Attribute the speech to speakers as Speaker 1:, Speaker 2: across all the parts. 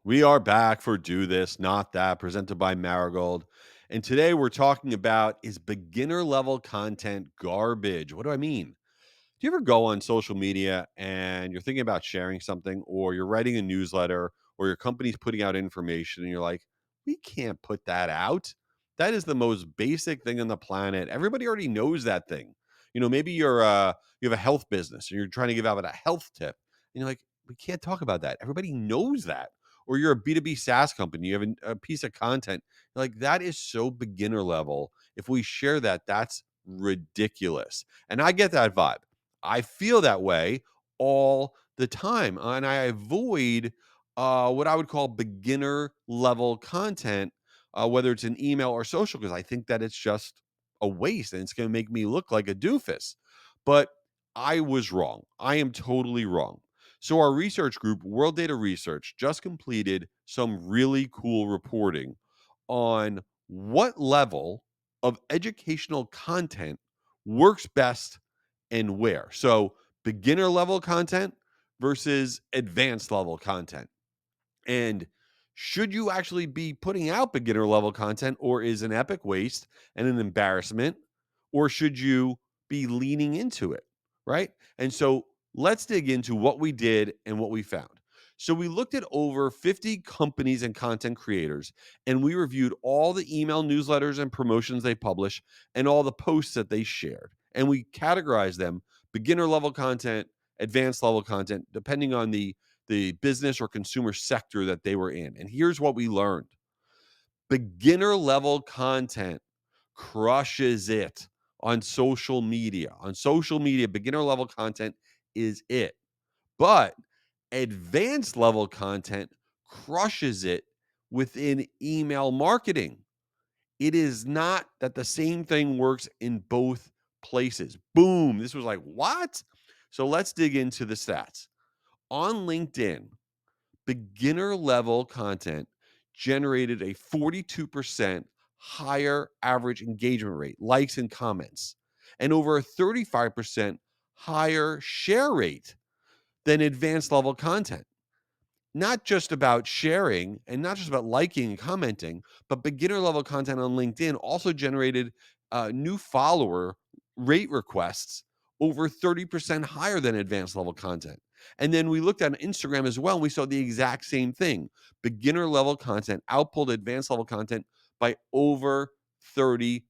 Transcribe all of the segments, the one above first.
Speaker 1: We are back for Do This, Not That, presented by Marigold. And today we're talking about, is beginner level content garbage? What do I mean? Do you ever go on social media and you're thinking about sharing something, or you're writing a newsletter, or your company's putting out information and you're like, we can't put that out? That is the most basic thing on the planet. Everybody already knows that thing. Maybe you have a health business and you're trying to give out a health tip. And you're like, we can't talk about that. Everybody knows that. Or you're a B2B SaaS company, you have a piece of content. You're like, that is so beginner level. If we share that, that's ridiculous. And I get that vibe. I feel that way all the time, and I avoid what I would call beginner level content, whether it's an email or social, because I think that it's just a waste and it's going to make me look like a doofus. But I was wrong. I am totally wrong. So our research group, World Data Research, just completed some really cool reporting on what level of educational content works best and where. So, beginner level content versus advanced level content. And should you actually be putting out beginner level content, or is an epic waste and an embarrassment? Or should you be leaning into it? Right. And so let's dig into what we did and what we found. So we looked at over 50 companies and content creators, and we reviewed all the email newsletters and promotions they publish and all the posts that they shared. And we categorized them: beginner level content, advanced level content, depending on the business or consumer sector that they were in. And here's what we learned: beginner level content crushes it on social media. On social media, beginner level content is it. But advanced level content crushes it within email marketing. It is not that the same thing works in both places. Boom. This was like, what? So let's dig into the stats. On LinkedIn, beginner level content generated a 42% higher average engagement rate, likes and comments, and over a 35% higher share rate than advanced level content. Not just about sharing and not just about liking and commenting, but beginner level content on LinkedIn also generated new follower rate requests over 30% higher than advanced level content. And then we looked at Instagram as well, and we saw the exact same thing. Beginner level content outpulled advanced level content by over 30%.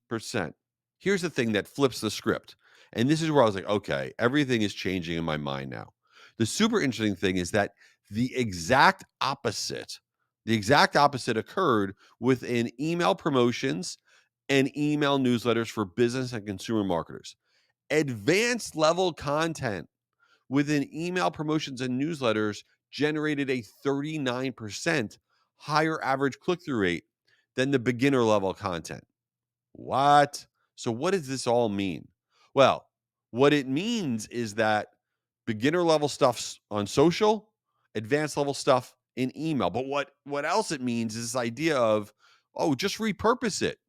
Speaker 1: Here's the thing that flips the script. And this is where I was like, okay, everything is changing in my mind now. The super interesting thing is that the exact opposite, occurred within email promotions and email newsletters for business and consumer marketers. Advanced level content within email promotions and newsletters generated a 39% higher average click-through rate than the beginner level content. What? So what does this all mean? Well, what it means is that beginner level stuff's on social, advanced level stuff in email. But what else it means is this idea of, oh, just repurpose it.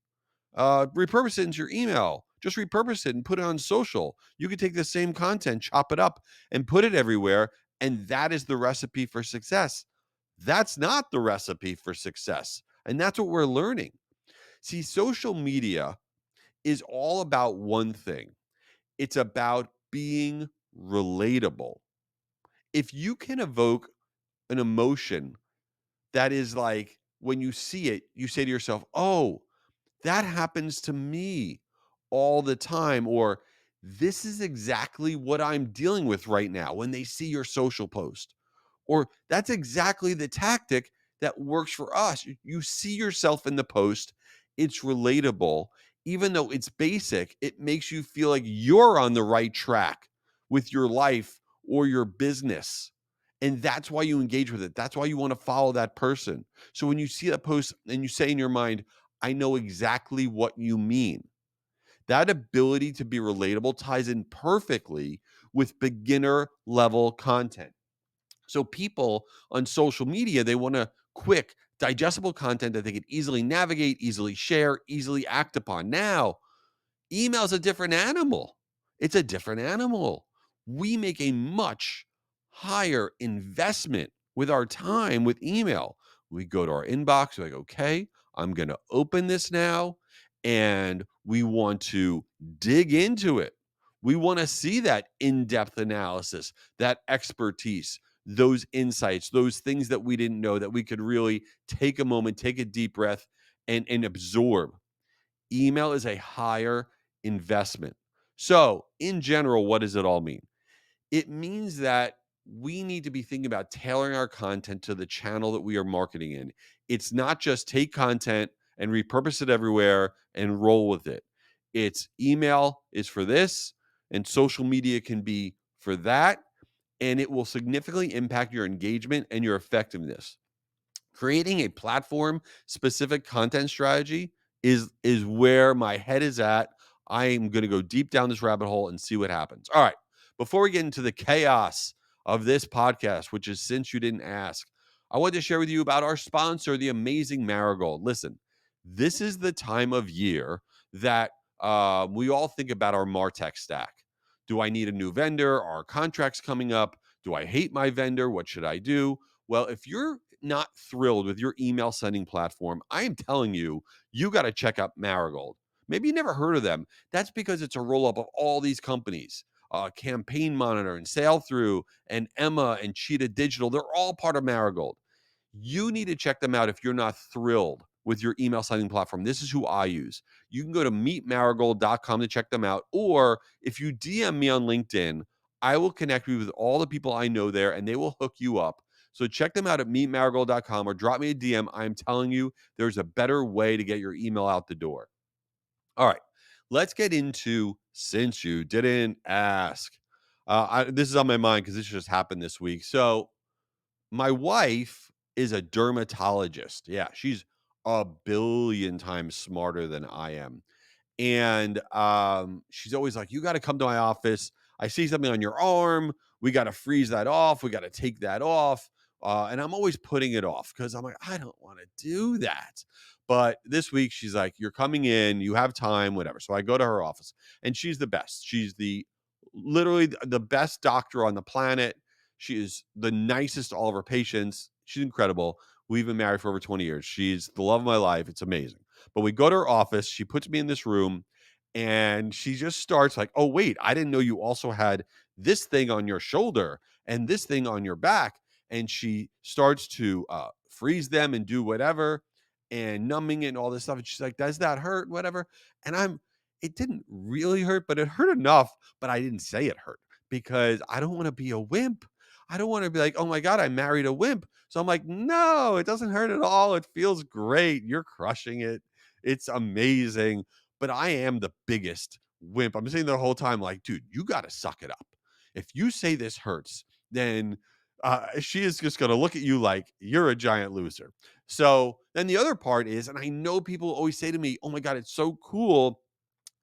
Speaker 1: Repurpose it into your email. Just repurpose it and put it on social. You could take the same content, chop it up, and put it everywhere. And that is the recipe for success. That's not the recipe for success. And that's what we're learning. See, social media is all about one thing: it's about being relatable. If you can evoke an emotion that is like, when you see it, you say to yourself, oh, that happens to me all the time, or this is exactly what I'm dealing with right now, when they see your social post, or that's exactly the tactic that works for us. You see yourself in the post, it's relatable. Even though it's basic, it makes you feel like you're on the right track with your life or your business. And that's why you engage with it. That's why you want to follow that person. So when you see that post and you say in your mind, I know exactly what you mean. That ability to be relatable ties in perfectly with beginner level content. So people on social media, they want a quick, digestible content that they can easily navigate, easily share, easily act upon. Now, email is a different animal. It's a different animal. We make a much higher investment with our time with email. We go to our inbox, we're like, okay, I'm going to open this now, and we want to dig into it. We want to see that in-depth analysis, that expertise, those insights, those things that we didn't know that we could really take a moment, take a deep breath and absorb. Email is a higher investment. So, in general, what does it all mean? It means that we need to be thinking about tailoring our content to the channel that we are marketing in. It's not just take content and repurpose it everywhere and roll with it. It's email is for this, and social media can be for that, and it will significantly impact your engagement and your effectiveness. Creating a platform specific content strategy is where my head is at. I am going to go deep down this rabbit hole and see what happens. All right. Before we get into the chaos of this podcast, which is Since You Didn't Ask, I wanted to share with you about our sponsor, the amazing Marigold. Listen, this is the time of year that we all think about our MarTech stack. Do I need a new vendor? Are contracts coming up? Do I hate my vendor? What should I do? Well, if you're not thrilled with your email sending platform, I am telling you, you got to check out Marigold. Maybe you never heard of them. That's because it's a roll up of all these companies. Campaign Monitor and Sail Through and Emma and Cheetah Digital. They're all part of Marigold. You need to check them out if you're not thrilled with your email signing platform. This is who I use. You can go to meetmarigold.com to check them out. Or if you DM me on LinkedIn, I will connect you with all the people I know there and they will hook you up. So check them out at meetmarigold.com or drop me a DM. I'm telling you, there's a better way to get your email out the door. All right, let's get into Since You Didn't Ask. This is on my mind because this just happened this week. So my wife is a dermatologist. Yeah, she's a billion times smarter than I am. And she's always like, "You got to come to my office. I see something on your arm. We got to freeze that off. We got to take that off." And I'm always putting it off because I'm like, I don't want to do that. But this week, she's like, "You're coming in. You have time, whatever." So I go to her office, and she's the best. She's the literally the best doctor on the planet. She is the nicest to all of her patients. She's incredible. We've been married for over 20 years. She's the love of my life. It's amazing. But we go to her office. She puts me in this room and she just starts like, "Oh, wait, I didn't know you also had this thing on your shoulder and this thing on your back." And she starts to freeze them and do whatever and numbing it and all this stuff. And she's like, "Does that hurt? Whatever." And it didn't really hurt, but it hurt enough. But I didn't say it hurt because I don't want to be a wimp. I don't want to be like, "Oh my God, I married a wimp." So I'm like, "No, it doesn't hurt at all. It feels great. You're crushing it. It's amazing." But I am the biggest wimp. I'm saying the whole time, like, dude, you got to suck it up. If you say this hurts, then she is just going to look at you like you're a giant loser. So then the other part is, and I know people always say to me, "Oh my God, it's so cool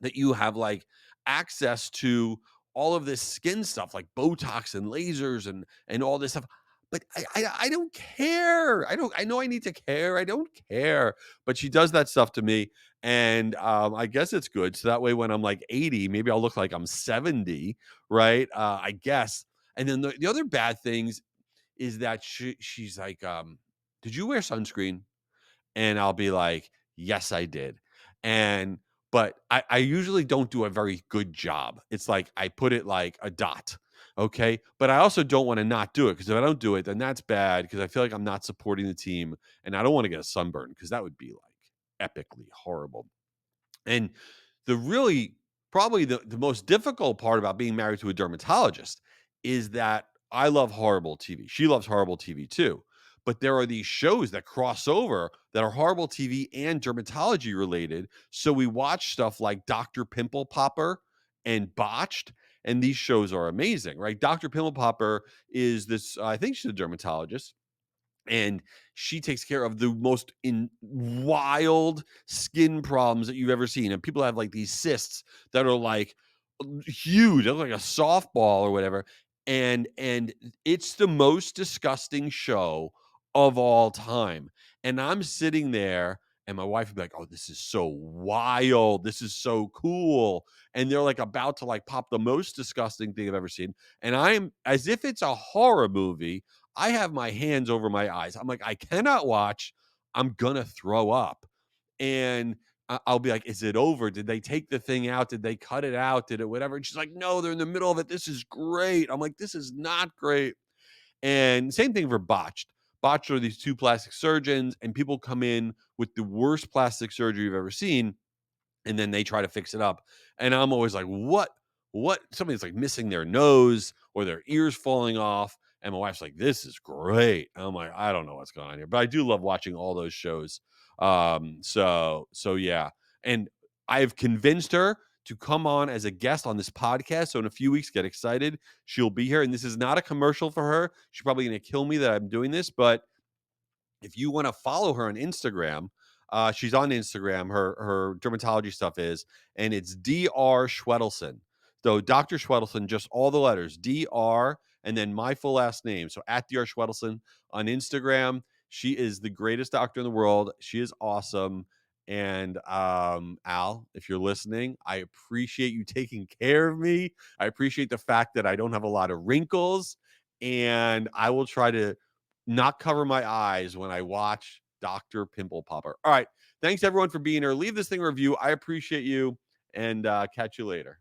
Speaker 1: that you have like access to all of this skin stuff like Botox and lasers and all this stuff." But I don't care. I know I need to care. I don't care. But she does that stuff to me. And I guess it's good. So that way when I'm like 80, maybe I'll look like I'm 70, right? I guess. And then the other bad things is that she's like, "Did you wear sunscreen?" And I'll be like, "Yes, I did." And but I usually don't do a very good job. It's like I put it like a dot. Okay. But I also don't want to not do it because if I don't do it, then that's bad because I feel like I'm not supporting the team and I don't want to get a sunburn because that would be like epically horrible. And the really probably the most difficult part about being married to a dermatologist is that I love horrible TV. She loves horrible TV too. But there are these shows that cross over that are horrible TV and dermatology related. So we watch stuff like Dr. Pimple Popper and Botched. And these shows are amazing, right? Dr. Pimple Popper is this, I think she's a dermatologist and she takes care of the most in wild skin problems that you've ever seen. And people have like these cysts that are like huge, they look like a softball or whatever. And it's the most disgusting show of all time. And I'm sitting there and my wife would be like, "Oh, this is so wild. This is so cool." And they're like about to like pop the most disgusting thing I've ever seen. And I'm as if it's a horror movie. I have my hands over my eyes. I'm like, I cannot watch. I'm gonna throw up. And I'll be like, is it over? Did they take the thing out? Did they cut it out? Did it whatever? And she's like, no, they're in the middle of it. This is great. I'm like, this is not great. And same thing for botched. Botched are these two plastic surgeons, and people come in with the worst plastic surgery you've ever seen, and then they try to fix it up. And I'm always like, what? What? Somebody's like missing their nose or their ears falling off. And my wife's like, this is great. And I'm like, I don't know what's going on here, but I do love watching all those shows. So yeah. And I've convinced her to come on as a guest on this podcast. So in a few weeks, get excited. She'll be here. And this is not a commercial for her. She's probably going to kill me that I'm doing this, but if you want to follow her on Instagram, she's on Instagram. Her dermatology stuff is, and it's Dr. Schwedelson. So Dr. Schwedelson, just all the letters, Dr. and then my full last name. So at Dr. Schwedelson on Instagram. She is the greatest doctor in the world. She is awesome. And Al, if you're listening, I appreciate you taking care of me. I appreciate the fact that I don't have a lot of wrinkles, and I will try to not cover my eyes when I watch Dr. Pimple Popper. All right. Thanks everyone for being here. Leave this thing a review. I appreciate you, and catch you later.